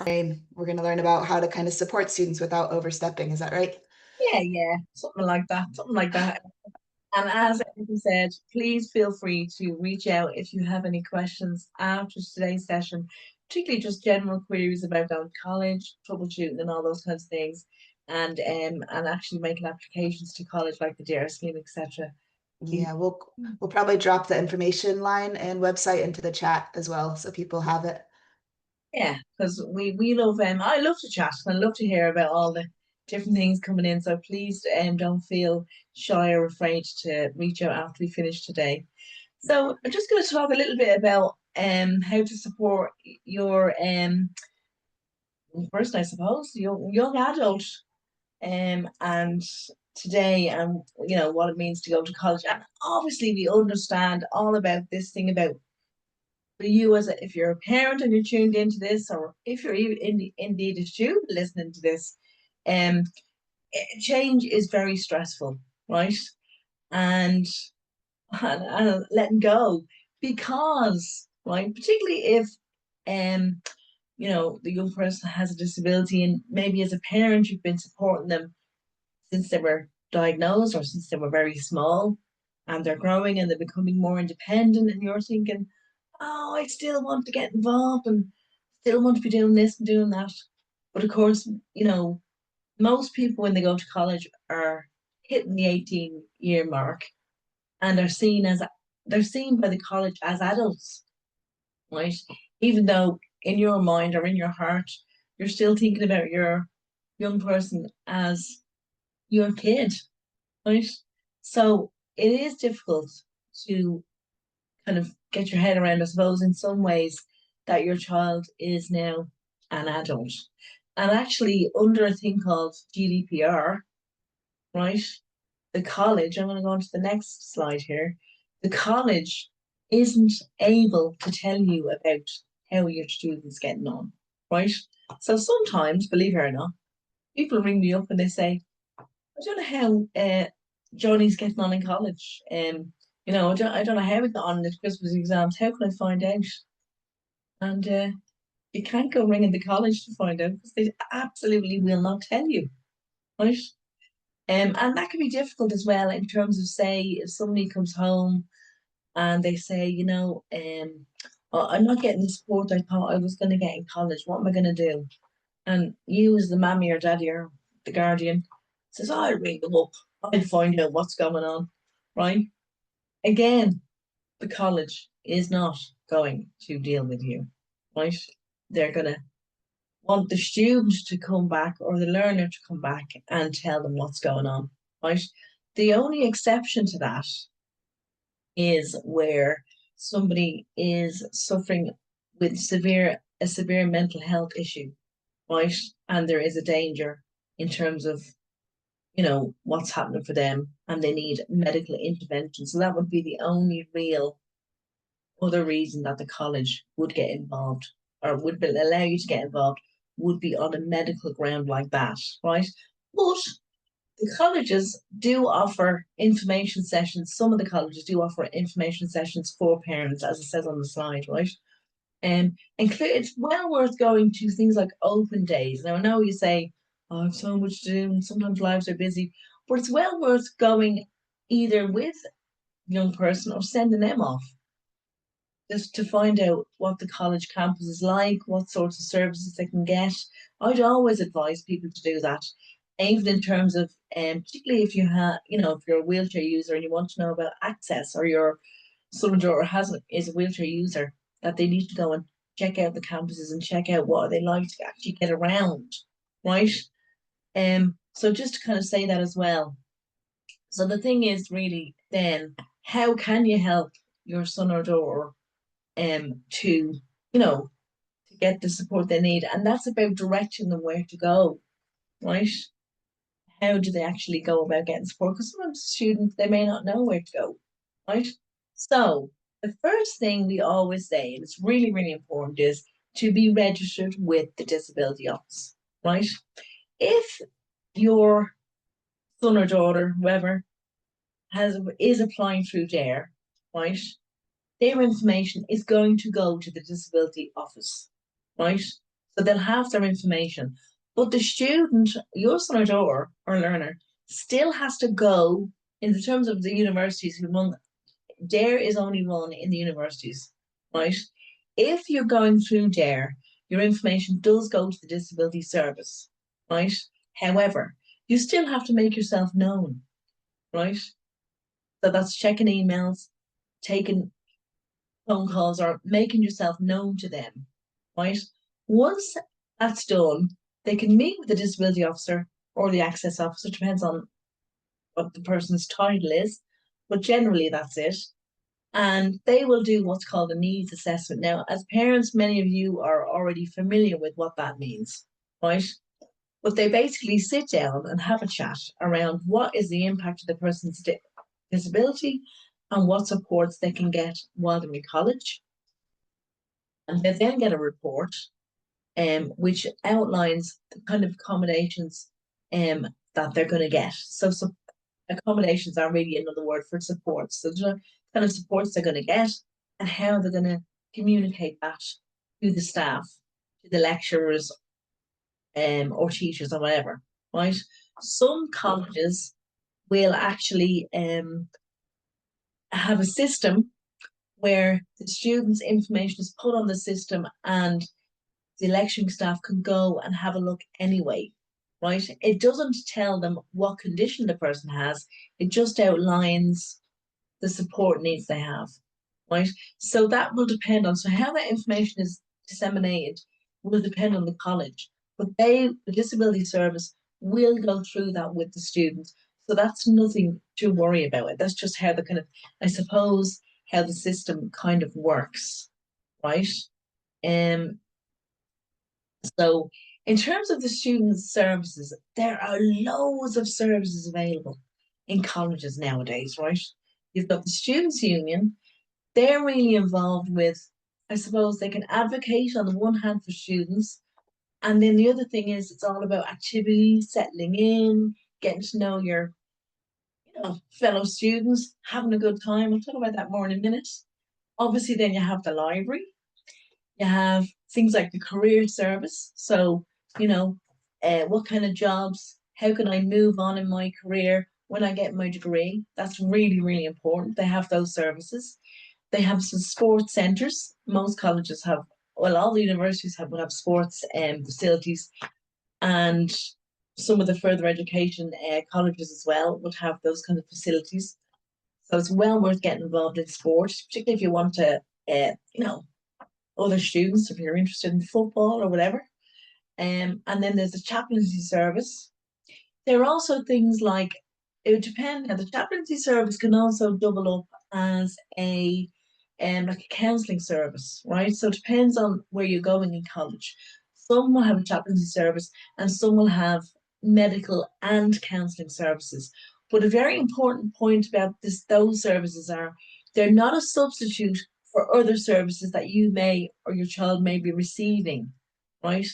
We're going to learn about how to kind of support students without overstepping. Is that right? Yeah, something like that, something like that. And as you said, please feel free to reach out if you have any questions after today's session, particularly just general queries about going to college, troubleshooting, and all those kinds of things, and actually making applications to college like the DARE scheme, etc. Please, Yeah, we'll probably drop the information line and website into the chat as well, so people have it. yeah, because we love I love to chat and I love to hear about all the different things coming in. So please don't feel shy or afraid to reach out after we finish today. So I'm just going to talk a little bit about how to support your person, I suppose, young adult and today and what it means to go to college. And obviously we understand all about this thing about for you as if you're a parent and you're tuned into this, or if you're even indeed a student listening to this, um, change is very stressful, right? And and letting go because right, particularly if um the young person has a disability and maybe as a parent you've been supporting them since they were diagnosed or since they were very small and they're growing and they're becoming more independent and you're thinking, oh, I still want to get involved and still want to be doing this and doing that. But of course, most people when they go to college are hitting the 18-year mark and they're seen by the college as adults, right? Even though in your mind or in your heart, you're still thinking about your young person as your kid, right? So it is difficult to kind of get your head around, I suppose, in some ways that your child is now an adult. And actually, under a thing called GDPR, right? The college, I'm going to go on to the next slide here. The college isn't able to tell you about how your student's getting on, right? So sometimes, believe it or not, people ring me up and they say, I don't know how Johnny's getting on in college. I don't know how he got on in his Christmas exams. How can I find out? And you can't go ringing the college to find out because they absolutely will not tell you, right? And that can be difficult as well in terms of, say, if somebody comes home and they say, "Oh, I'm not getting the support I thought I was going to get in college. What am I going to do?" And you, as the mammy or daddy or the guardian, says, "Oh, I'll ring them up. I'll find out what's going on." Right? Again, the college is not going to deal with you. Right? They're going to want the student to come back or the learner to come back and tell them what's going on. Right? The only exception to that is where somebody is suffering with a severe mental health issue, right? And there is a danger in terms of, what's happening for them and they need medical intervention. So that would be the only real other reason that the college would get involved or would allow you to get involved would be on a medical ground like that, right? But the colleges do offer information sessions. Some of the colleges do offer information sessions for parents, as it says on the slide, right? It's well worth going to things like open days. Now, I know you say, oh, I have so much to do, and sometimes lives are busy, but it's well worth going either with a young person or sending them off just to find out what the college campus is like, what sorts of services they can get. I'd always advise people to do that, even in terms of, particularly if you have, if you're a wheelchair user and you want to know about access, or your son or daughter is a wheelchair user, that they need to go and check out the campuses and check out what they like to actually get around, right? So just to kind of say that as well. So the thing is really then, how can you help your son or daughter to, you know, to get the support they need? And that's about directing them where to go, right? How do they actually go about getting support? Because sometimes students, they may not know where to go, right? So the first thing we always say, and it's really, really important, is to be registered with the disability office, right? If your son or daughter, whoever, is applying through DARE, right? Their information is going to go to the disability office, right? So they'll have their information. But the student, your son or daughter or learner, still has to go in the terms of the universities who run. DARE is only run in the universities, right? If you're going through DARE, your information does go to the disability service, right? However, you still have to make yourself known, right? So that's checking emails, taking phone calls, or making yourself known to them, right? Once that's done, they can meet with the disability officer or the access officer, depends on what the person's title is, but generally that's it. And they will do what's called a needs assessment. Now, as parents, many of you are already familiar with what that means, right? But they basically sit down and have a chat around what is the impact of the person's disability and what supports they can get while they're in college. And they then get a report which outlines the kind of accommodations that they're going to get. So accommodations are really another word for support. So the kind of supports they're going to get and how they're going to communicate that to the staff, to the lecturers, or teachers or whatever, right? Some colleges will actually have a system where the students' information is put on the system and the lecturing staff can go and have a look anyway, right? It doesn't tell them what condition the person has, it just outlines the support needs they have, right? So that will depend on, so how that information is disseminated will depend on the college, but the disability service will go through that with the students. So that's nothing to worry about. It. That's just how the kind of, I suppose, how the system kind of works, right? Um, so in terms of the student services, there are loads of services available in colleges nowadays, right? You've got the Students' Union, they're really involved with, I suppose they can advocate on the one hand for students. And then the other thing is it's all about activities, settling in, getting to know your, fellow students, having a good time. I'll talk about that more in a minute. Obviously, then you have the library. You have things like the career service. So, you know, what kind of jobs, how can I move on in my career when I get my degree? That's really, really important. They have those services. They have some sports centres. Most colleges have, well, all the universities have would have sports facilities, and some of the further education colleges as well would have those kind of facilities. So it's well worth getting involved in sport, particularly if you want to, other students, if you're interested in football or whatever. And then there's the chaplaincy service. There are also things like, it would depend. Now, the chaplaincy service can also double up as a like a counselling service, right? So it depends on where you're going in college. Some will have a chaplaincy service and some will have medical and counselling services. But a very important point about those services are they're not a substitute for other services that you may or your child may be receiving, right?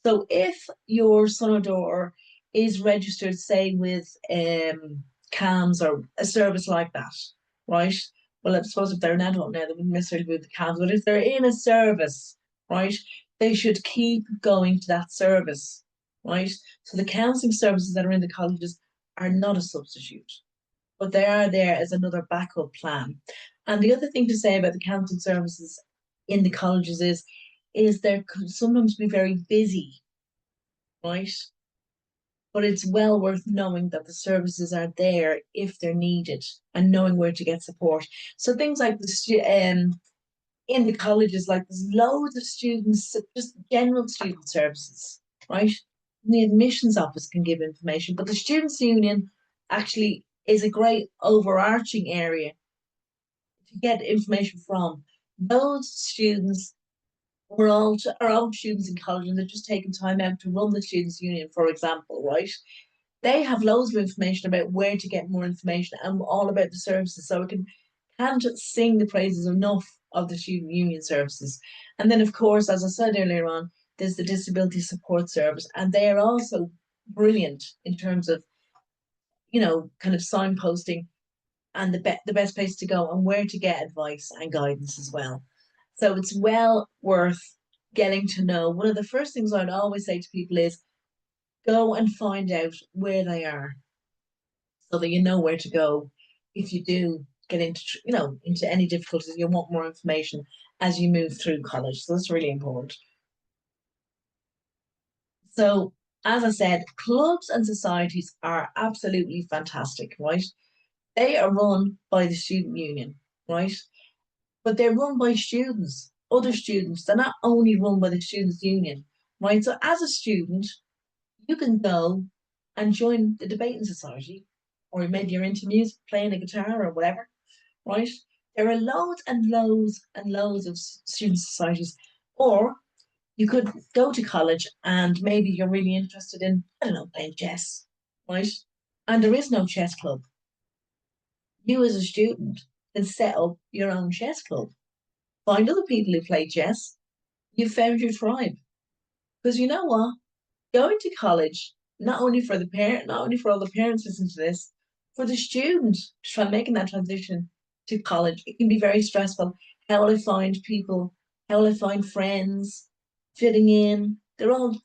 So if your son or daughter is registered, say, with CAMS or a service like that, right? Well, I suppose if they're an adult now, they wouldn't necessarily be with the CAMS, but if they're in a service, right, they should keep going to that service, right? So the counselling services that are in the colleges are not a substitute, but they are there as another backup plan. And the other thing to say about the counselling services in the colleges is they can sometimes be very busy, right? But it's well worth knowing that the services are there if they're needed and knowing where to get support. So things like in the colleges, like there's loads of students, just general student services, right? The admissions office can give information, but the Students' Union actually is a great overarching area to get information from. Those students are all students in college and they're just taking time out to run the Students' Union, for example, right? They have loads of information about where to get more information and all about the services. So we can't sing the praises enough of the student union services. And then, of course, as I said earlier on, there's the disability support service, and they are also brilliant in terms of, kind of signposting and the best place to go and where to get advice and guidance as well. So it's well worth getting to know. One of the first things I'd always say to people is go and find out where they are so that you know where to go if you do get into, into any difficulties. You want more information as you move through college. So that's really important. So, as I said, clubs and societies are absolutely fantastic, right? They are run by the student union, right? But they're run by students, other students. They're not only run by the students' union, right? So, as a student, you can go and join the debating society, or maybe you're into music, playing a guitar or whatever, right? There are loads and loads and loads of student societies. Or you could go to college and maybe you're really interested in, I don't know, playing chess, right? And there is no chess club. You as a student can set up your own chess club. Find other people who play chess. You've found your tribe. Because you know what? Going to college, not only for all the parents listening to this, for the student to try making that transition to college, it can be very stressful. How will I find people? How will I find friends? Fitting in. They're all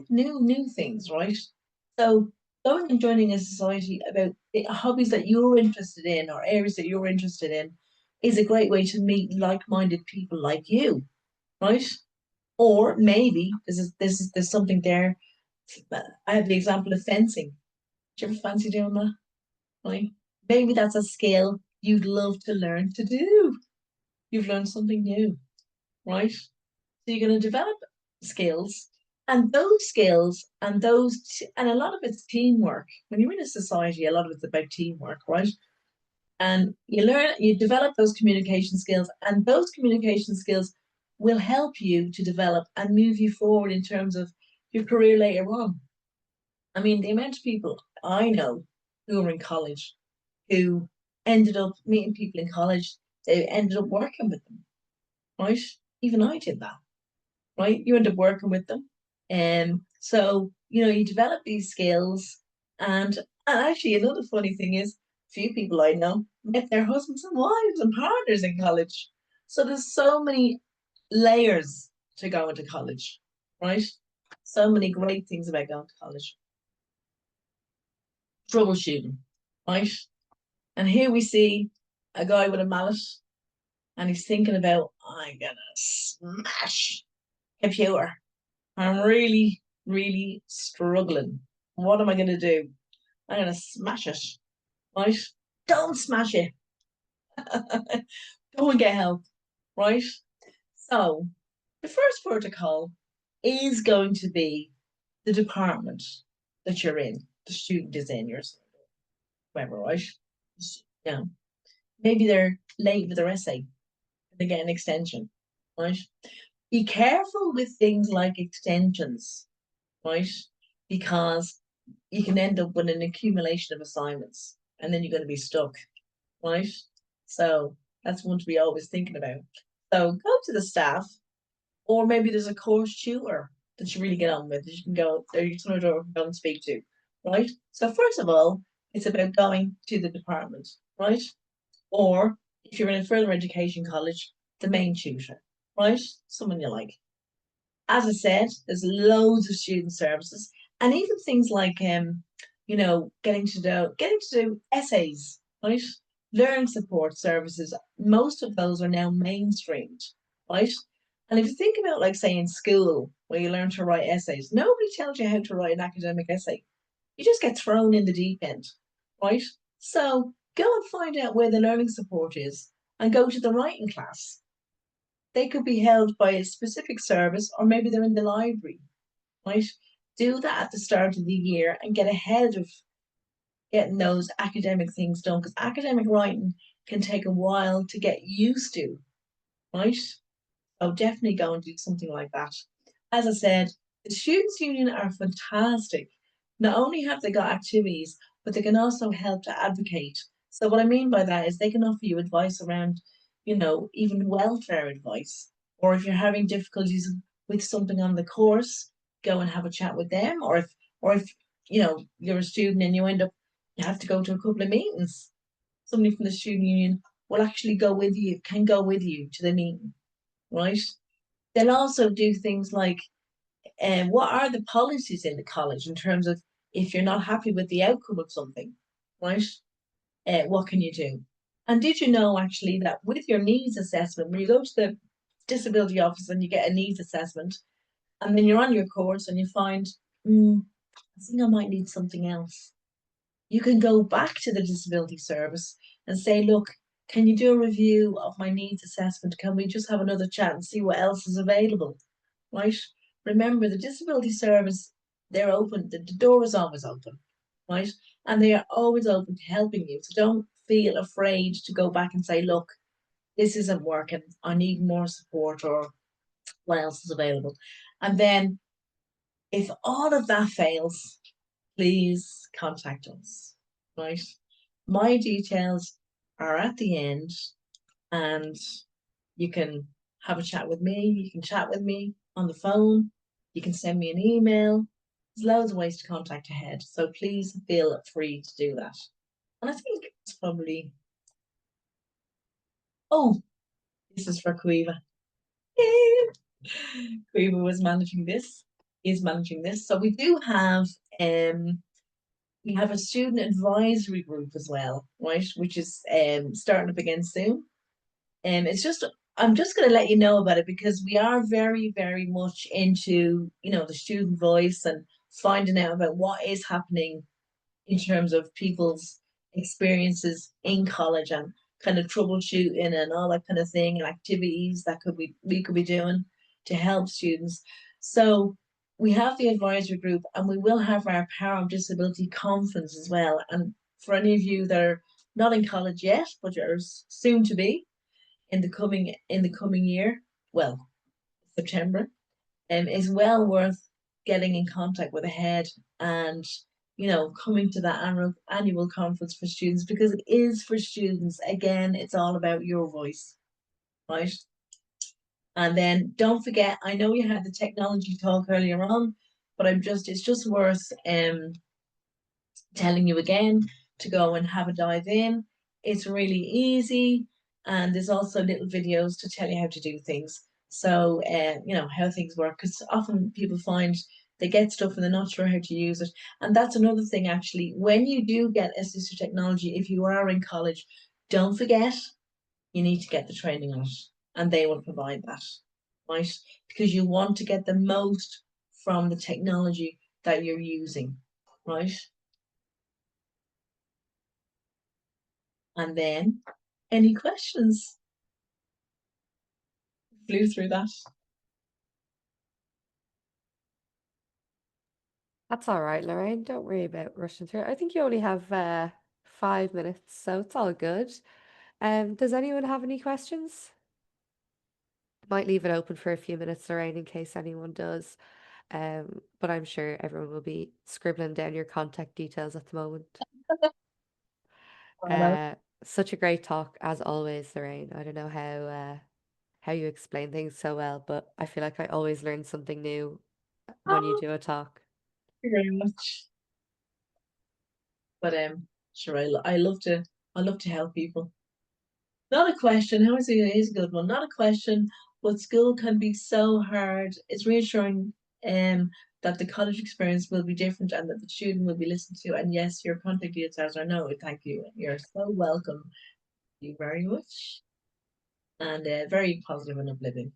new things, right? So going and joining a society about the hobbies that you're interested in or areas that you're interested in is a great way to meet like-minded people like you, right? Or maybe there's something there. I have the example of fencing. Do you ever fancy doing that? Right? Maybe that's a skill you'd love to learn to do. You've learned something new, right? So you're going to develop skills, and those skills and a lot of it's teamwork. When you're in a society, a lot of it's about teamwork, right? And you develop those communication skills, and those communication skills will help you to develop and move you forward in terms of your career later on. I mean, the amount of people I know who are in college who ended up meeting people in college, they ended up working with them, right? Even I did that, right? You end up working with them. And so, you develop these skills. And actually, another funny thing is, few people I know met their husbands and wives and partners in college. So there's so many layers to go into college, right? So many great things about going to college. Troubleshooting, right? And here we see a guy with a mallet and he's thinking about, I'm gonna smash computer. I'm really, really struggling. What am I gonna do? I'm gonna smash it, right? Don't smash it. Go and get help, right? So the first protocol is going to be the department that you're in, the student is in, your whatever, right? Yeah. Maybe they're late with their essay and they get an extension, right? Be careful with things like extensions, right? Because you can end up with an accumulation of assignments and then you're going to be stuck, right? So that's one to be always thinking about. So go to the staff, or maybe there's a course tutor that you really get on with that you can go there, you can go and speak to, right? So first of all, it's about going to the department, right? Or if you're in a further education college, the main tutor, right? Someone you like. As I said, there's loads of student services and even things like getting to do essays, right? Learning support services. Most of those are now mainstreamed, right? And if you think about like say in school where you learn to write essays, nobody tells you how to write an academic essay. You just get thrown in the deep end, right? So go and find out where the learning support is and go to the writing class. They could be held by a specific service, or maybe they're in the library, right? Do that at the start of the year and get ahead of getting those academic things done because academic writing can take a while to get used to, right? So definitely go and do something like that. As I said, the Students' Union are fantastic. Not only have they got activities, but they can also help to advocate. So what I mean by that is they can offer you advice around, even welfare advice. Or if you're having difficulties with something on the course, go and have a chat with them. Or if you're a student and you have to go to a couple of meetings, somebody from the student union will actually go with you, can go with you to the meeting, right? They'll also do things like, what are the policies in the college in terms of if you're not happy with the outcome of something, right? What can you do? And did you know actually that with your needs assessment, when you go to the disability office and you get a needs assessment, and then you're on your course and you find, mm, I think I might need something else. You can go back to the disability service and say, look, can you do a review of my needs assessment? Can we just have another chat and see what else is available? Right? Remember, the disability service, they're open, the door is always open, right? And they are always open to helping you. So don't feel afraid to go back and say, look, this isn't working. I need more support, or what else is available. And then if all of that fails, please contact us, right? My details are at the end, and you can have a chat with me. You can chat with me on the phone. You can send me an email. There's loads of ways to contact ahead. So please feel free to do that. And I think it's probably, oh, this is for Cueva. Cueva was managing this, is managing this. So um we have a student advisory group as well, right? Which is starting up again soon. It's just I'm just going to let you know about it because we are very, very much into, the student voice and finding out about what is happening in terms of people's experiences in college and kind of troubleshooting and all that kind of thing and activities that could we could be doing to help students. So we have the advisory group and we will have our Power of Disability conference as well. And for any of you that are not in college yet, but are soon to be in the coming year, well, September, is well worth getting in contact with a head and coming to that annual conference for students because it is for students. Again, it's all about your voice, right? And then don't forget, I know you had the technology talk earlier on, but it's just worth telling you again to go and have a dive in. It's really easy, and there's also little videos to tell you how to do things. So, how things work, because often people find they get stuff and they're not sure how to use it. And that's another thing, actually. When you do get assistive technology, if you are in college, don't forget you need to get the training on it, and they will provide that, right? Because you want to get the most from the technology that you're using, right? And then, any questions? Flew through that. That's all right, Lorraine. Don't worry about rushing through. I think you only have 5 minutes, so it's all good. Does anyone have any questions? Might leave it open for a few minutes, Lorraine, in case anyone does. But I'm sure everyone will be scribbling down your contact details at the moment. Oh, no. Uh, Such a great talk as always, Lorraine. I don't know how you explain things so well, but I feel like I always learn something new when you Oh, do a talk. thank you very much. But sure, I love to help people. Not a question. How is it? Is a good one. Not a question. But school can be so hard. It's reassuring that the college experience will be different and that the student will be listened to. And yes, your contact details are no. Thank you. You're so welcome. Thank you very much. And very positive and uplifting.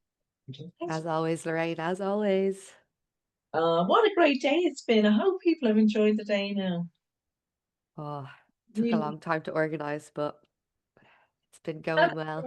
Thanks. As always, Lorraine, as always. What a great day it's been. I hope people have enjoyed the day now. Oh, took a Really. long time to organize, but it's been Can going well.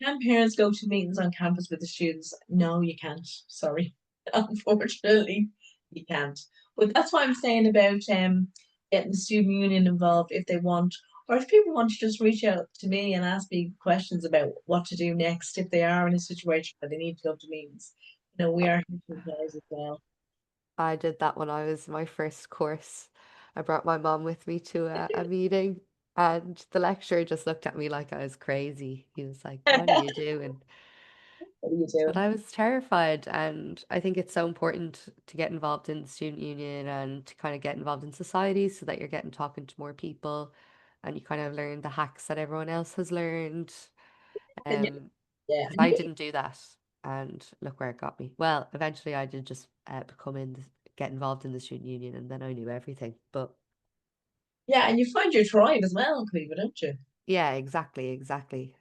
can parents go to meetings on campus with the students? No, you can't. Sorry. Unfortunately, you can't. But that's why I'm saying about getting the student union involved if they want, or if people want to just reach out to me and ask me questions about what to do next if they are in a situation where they need to go to meetings. We are here to advise as well. I did that when I was my first course. I brought my mom with me to a meeting, and the lecturer just looked at me like I was crazy. He was like, "What are you doing?" What are you But doing? I was terrified, and I think it's so important to get involved in the student union and to kind of get involved in society so that you're getting talking to more people and you kind of learn the hacks that everyone else has learned. And Um, yeah, because and I you didn't do that. and look where it got me. Well, eventually I did just get involved in the student union, and then I knew everything. But Yeah, and you find your tribe as well, Cleva, don't you? yeah, exactly.